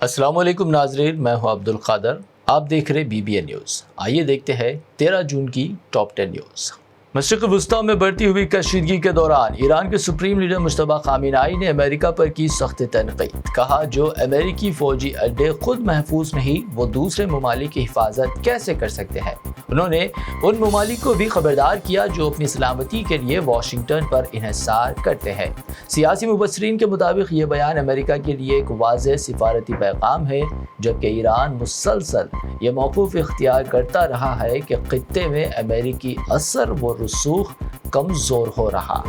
السلام علیکم ناظرین، میں ہوں عبد القادر، آپ دیکھ رہے BBN نیوز۔ آئیے دیکھتے ہیں 13 جون کی ٹاپ 10 نیوز۔ مشرق وسطیٰ میں بڑھتی ہوئی کشیدگی کے دوران ایران کے سپریم لیڈر مجتبیٰ خامنہئی نے امریکہ پر کی سخت تنقید۔ کہا جو امریکی فوجی اڈے خود محفوظ نہیں، وہ دوسرے ممالک کی حفاظت کیسے کر سکتے ہیں؟ انہوں نے ان ممالک کو بھی خبردار کیا جو اپنی سلامتی کے لیے واشنگٹن پر انحصار کرتے ہیں۔ سیاسی مبصرین کے مطابق یہ بیان امریکہ کے لیے ایک واضح سفارتی پیغام ہے، جبکہ ایران مسلسل یہ موقف اختیار کرتا رہا ہے کہ خطے میں امریکی اثر و رسوخ کمزور ہو رہا۔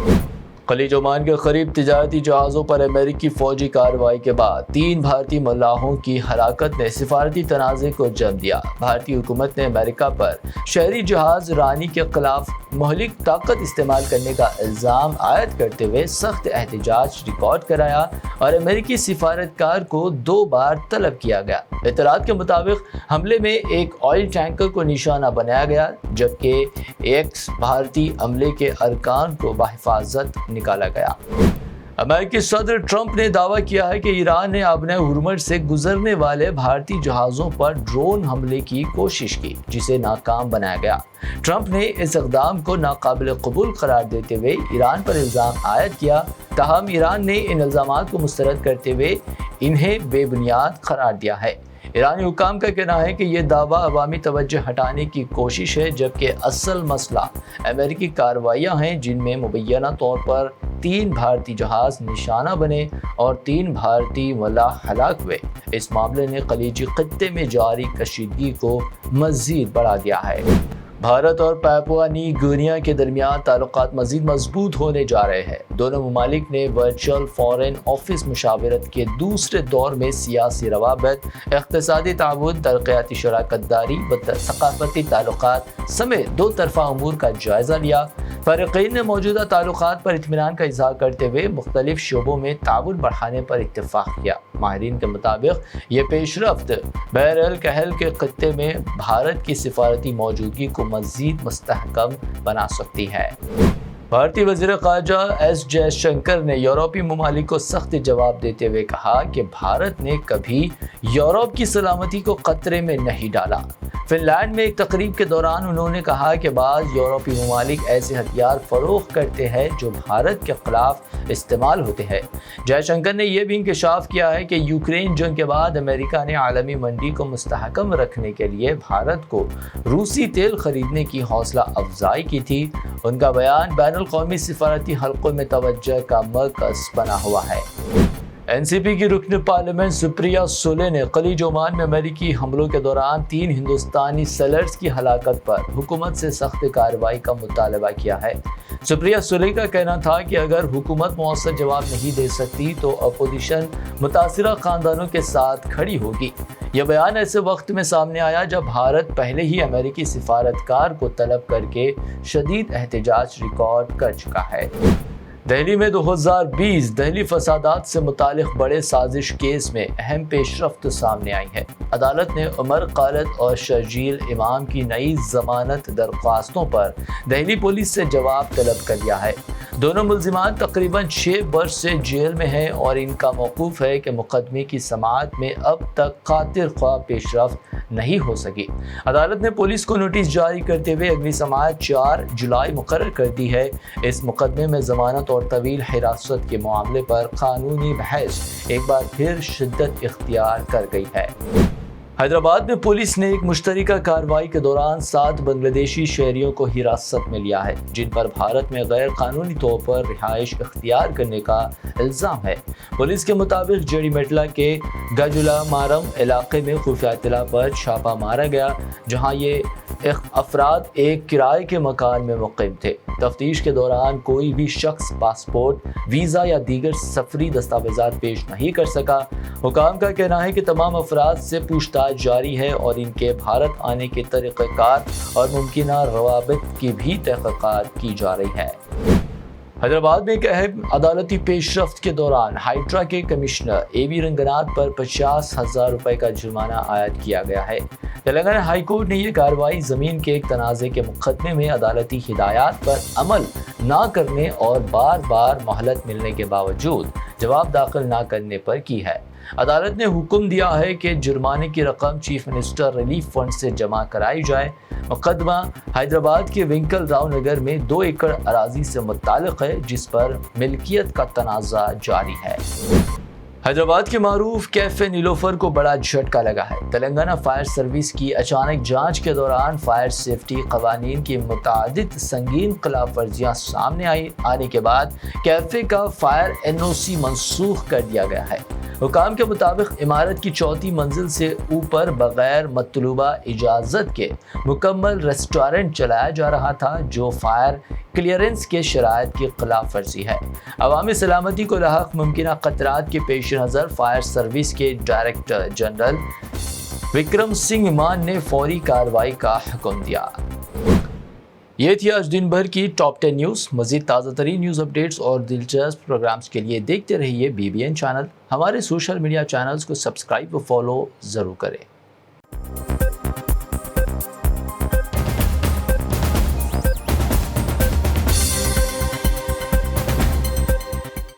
خلیج عمان کے قریب تجارتی جہازوں پر امریکی فوجی کارروائی کے بعد 3 بھارتی ملاحوں کی ہلاکت نے سفارتی تنازع کو جنم دیا۔ بھارتی حکومت نے امریکہ پر شہری جہاز رانی کے خلاف مہلک طاقت استعمال کرنے کا الزام عائد کرتے ہوئے سخت احتجاج ریکارڈ کرایا اور امریکی سفارتکار کو 2 بار طلب کیا گیا۔ اطلاعات کے مطابق حملے میں ایک آئل ٹینکر کو نشانہ بنایا گیا، جبکہ ایک بھارتی عملے کے ارکان کو بحفاظت نکالا گیا۔ امریکی صدر ٹرمپ نے دعویٰ کیا ہے کہ ایران نے ابن ہرمز سے گزرنے والے بھارتی جہازوں پر ڈرون حملے کی کوشش کی، جسے ناکام بنایا گیا۔ ٹرمپ نے اس اقدام کو ناقابل قبول قرار دیتے ہوئے ایران پر الزام عائد کیا، تاہم ایران نے ان الزامات کو مسترد کرتے ہوئے انہیں بے بنیاد قرار دیا ہے۔ ایرانی حکام کا کہنا ہے کہ یہ دعویٰ عوامی توجہ ہٹانے کی کوشش ہے، جبکہ اصل مسئلہ امریکی کارروائیاں ہیں جن میں مبینہ طور پر 3 بھارتی جہاز نشانہ بنے اور 3 بھارتی ملاح ہلاک ہوئے۔ اس معاملے نے خلیجی خطے میں جاری کشیدگی کو مزید بڑھا دیا ہے۔ بھارت اور پیپوا نئی گنیا کے درمیان تعلقات مزید مضبوط ہونے جا رہے ہیں۔ دونوں ممالک نے ورچوئل فارن آفس مشاورت کے دوسرے دور میں سیاسی روابط، اقتصادی تعاون، ترقیاتی شراکت داری و ثقافتی تعلقات سمیت 2 طرفہ امور کا جائزہ لیا۔ فریقین نے موجودہ تعلقات پر اطمینان کا اظہار کرتے ہوئے مختلف شعبوں میں تعاون بڑھانے پر اتفاق کیا۔ ماہرین کے مطابق یہ پیش رفت بحر الکاہل کے خطے میں بھارت کی سفارتی موجودگی کو مزید مستحکم بنا سکتی ہے۔ بھارتی وزیر خارجہ ایس جے شنکر نے یورپی ممالک کو سخت جواب دیتے ہوئے کہا کہ بھارت نے کبھی یورپ کی سلامتی کو خطرے میں نہیں ڈالا۔ فن لینڈ میں ایک تقریب کے دوران انہوں نے کہا کہ بعض یورپی ممالک ایسے ہتھیار فروخت کرتے ہیں جو بھارت کے خلاف استعمال ہوتے ہیں۔ جے شنکر نے یہ بھی انکشاف کیا ہے کہ یوکرین جنگ کے بعد امریکہ نے عالمی منڈی کو مستحکم رکھنے کے لیے بھارت کو روسی تیل خریدنے کی حوصلہ افزائی کی تھی۔ ان کا بیان بین الاقوامی سفارتی حلقوں میں توجہ کا مرکز بنا ہوا ہے۔ NCP کی رکن پارلیمنٹ سپریہ سولے نے خلیج عمان میں امریکی حملوں کے دوران 3 ہندوستانی سیلرز کی ہلاکت پر حکومت سے سخت کارروائی کا مطالبہ کیا ہے۔ سپریہ سولے کا کہنا تھا کہ اگر حکومت مؤثر جواب نہیں دے سکتی تو اپوزیشن متاثرہ خاندانوں کے ساتھ کھڑی ہوگی۔ یہ بیان ایسے وقت میں سامنے آیا جب بھارت پہلے ہی امریکی سفارتکار کو طلب کر کے شدید احتجاج ریکارڈ کر چکا ہے۔ دہلی میں 2020 دہلی فسادات سے متعلق بڑے سازش کیس میں اہم پیش رفت سامنے آئی ہے۔ عدالت نے عمر خالد اور شرجیل امام کی نئی ضمانت درخواستوں پر دہلی پولیس سے جواب طلب کر لیا ہے۔ دونوں ملزمان تقریباً 6 برس سے جیل میں ہیں اور ان کا موقف ہے کہ مقدمے کی سماعت میں اب تک خاطر خواہ پیش رفت نہیں ہو سکی۔ عدالت نے پولیس کو نوٹس جاری کرتے ہوئے اگلی سماعت 4 جولائی مقرر کر دی ہے۔ اس مقدمے میں ضمانت اور طویل حراست کے معاملے پر قانونی بحث ایک بار پھر شدت اختیار کر گئی ہے۔ حیدرآباد میں پولیس نے ایک مشترکہ کارروائی کے دوران 7 بنگلہ دیشی شہریوں کو حراست میں لیا ہے، جن پر بھارت میں غیر قانونی طور پر رہائش اختیار کرنے کا الزام ہے۔ پولیس کے مطابق جیڈی میٹلا کے گجولا مارم علاقے میں خفیہ اطلاع پر چھاپہ مارا گیا، جہاں یہ افراد ایک کرائے کے مکان میں مقیم تھے۔ تفتیش کے دوران کوئی بھی شخص پاسپورٹ، ویزا یا دیگر سفری دستاویزات پیش نہیں کر سکا۔ حکام کا کہنا ہے کہ تمام افراد سے پوچھ تاچھ جاری ہے اور ان کے بھارت آنے کے طریقہ کار اور ممکنہ روابط کی بھی تحقیقات کی جا رہی ہے۔ حیدرآباد میں ایک اہم عدالتی پیش رفت کے دوران ہائیڈرا کے کمشنر AV رنگناتھ پر 50,000 روپے کا جرمانہ عائد کیا گیا ہے۔ تلنگانہ ہائی کورٹ نے یہ کارروائی زمین کے ایک تنازع کے مقدمے میں عدالتی ہدایات پر عمل نہ کرنے اور بار بار مہلت ملنے کے باوجود جواب داخل نہ کرنے پر کی ہے۔ عدالت نے حکم دیا ہے کہ جرمانے کی رقم چیف منسٹر ریلیف فنڈ سے جمع کرائی جائے۔ مقدمہ حیدرآباد کے ونکل راؤ نگر میں 2 ایکڑ اراضی سے متعلق ہے، جس پر ملکیت کا تنازع جاری ہے۔ حیدرآباد کے معروف کیفے نیلوفر کو بڑا جھٹکا لگا ہے۔ تلنگانہ فائر سروس کی اچانک جانچ کے دوران فائر سیفٹی قوانین کی متعدد سنگین خلاف ورزیاں سامنے آنے کے بعد کیفے کا فائر NOC منسوخ کر دیا گیا ہے۔ حکام کے مطابق عمارت کی 4تھی منزل سے اوپر بغیر مطلوبہ اجازت کے مکمل ریسٹورنٹ چلایا جا رہا تھا، جو فائر کلیئرنس کے شرائط کی خلاف ورزی ہے۔ عوامی سلامتی کو لاحق ممکنہ خطرات کے پیش نظر فائر سروس کے ڈائریکٹر جنرل وکرم سنگھ مان نے فوری کارروائی کا حکم دیا۔ یہ تھی آج دن بھر کی ٹاپ 10 نیوز۔ مزید تازہ ترین نیوز اپڈیٹس اور دلچسپ پروگرامز کے لیے دیکھتے رہیے BBN چینل۔ ہمارے سوشل میڈیا چینلز کو سبسکرائب و فالو ضرور کریں۔